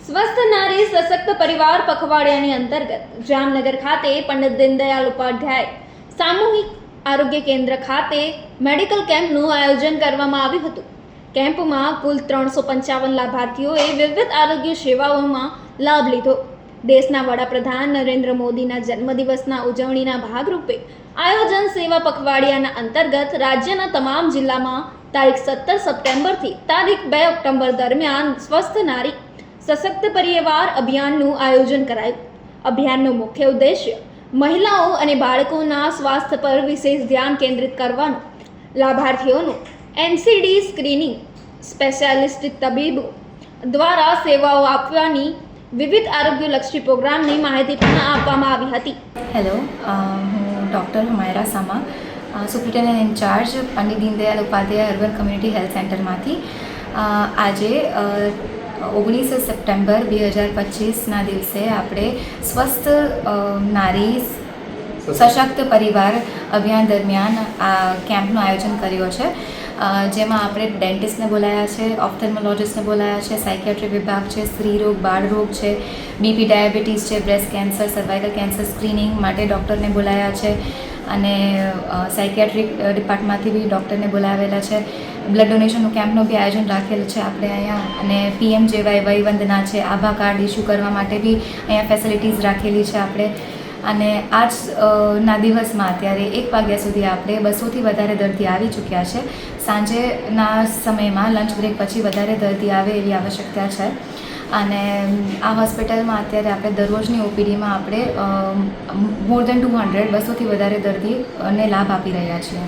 સ્વસ્થ નારી સશક્ત પરિવાર પખવાડિયાની અંતર્ગત જામનગર ખાતે પંડિત દીનદયાળ ઉપાધ્યાય સામૂહિક આરોગ્ય કેન્દ્ર ખાતે મેડિકલ કેમ્પનું આયોજન કરવામાં આવ્યું હતું. કેમ્પમાં કુલ 355 લાભાર્થીઓએ વિવિધ આરોગ્ય સેવાઓમાં લાભ લીધો. દેશના વડાપ્રધાન નરેન્દ્ર મોદીના જન્મદિવસના ઉજવણીના ભાગરૂપે આયોજન સેવા પખવાડિયાના અંતર્ગત રાજ્યના તમામ જિલ્લામાં તારીખ 17 સપ્ટેમ્બરથી તારીખ 2 ઓક્ટોબર દરમિયાન સ્વસ્થ નારી સશક્ત પરિવાર અભિયાનનું આયોજન કરાયું. અભિયાનનો મુખ્ય ઉદ્દેશ્ય મહિલાઓ અને બાળકોના સ્વાસ્થ્ય પર વિશેષ ધ્યાન કેન્દ્રિત કરવાનું, લાભાર્થીઓનું એનસીડી સ્ક્રીનિંગ, સ્પેશિયાલિસ્ટ તબીબો દ્વારા સેવાઓ આપવાની વિવિધ આરોગ્યલક્ષી પ્રોગ્રામની માહિતી પણ આપવામાં આવી હતી. હેલો, હું doctor Humaira Sama, superintendent incharge Pandit Deendayal Upadhyaya urban community health સેન્ટરમાંથી આજે 19 સપ્ટેમ્બર 2025ના દિવસે આપણે સ્વસ્થ નારી સશક્ત પરિવાર અભિયાન દરમિયાન આ કેમ્પનું આયોજન કર્યો છે, જેમાં આપણે ડેન્ટિસ્ટને બોલાયા છે, ઓપ્થેલ્મોલોજિસ્ટને બોલાયા છે, સાયકિયાટ્રી વિભાગ છે, સ્ત્રી રોગ, બાળ રોગ છે, બીપી ડાયાબિટીસ છે, breast cancer, cervical cancer screening માટે ડૉક્ટરને બોલાયા છે અને સાયકિયાટ્રિક ડિપાર્ટમેન્ટમાંથી બી ડૉક્ટરને બોલાવેલા છે. બ્લડ ડોનેશનનું કેમ્પનું બી આયોજન રાખેલું છે આપણે અહીંયા, અને PMJY વયવંદના છે, આભા કાર્ડ ઇસ્યુ કરવા માટે બી અહીંયા ફેસિલિટીઝ રાખેલી છે આપણે. અને આજના દિવસમાં અત્યારે 1 વાગ્યા સુધી આપણે 200થી વધારે દર્દી આવી ચૂક્યા છે. સાંજેના સમયમાં લંચ બ્રેક પછી વધારે દર્દી આવે એવી આવશ્યકતા છે. અને આ હોસ્પિટલમાં અત્યારે આપણે દરરોજની OPDમાં આપણે મોર દેન 200થી વધારે દર્દીઓને લાભ આપી રહ્યા છીએ.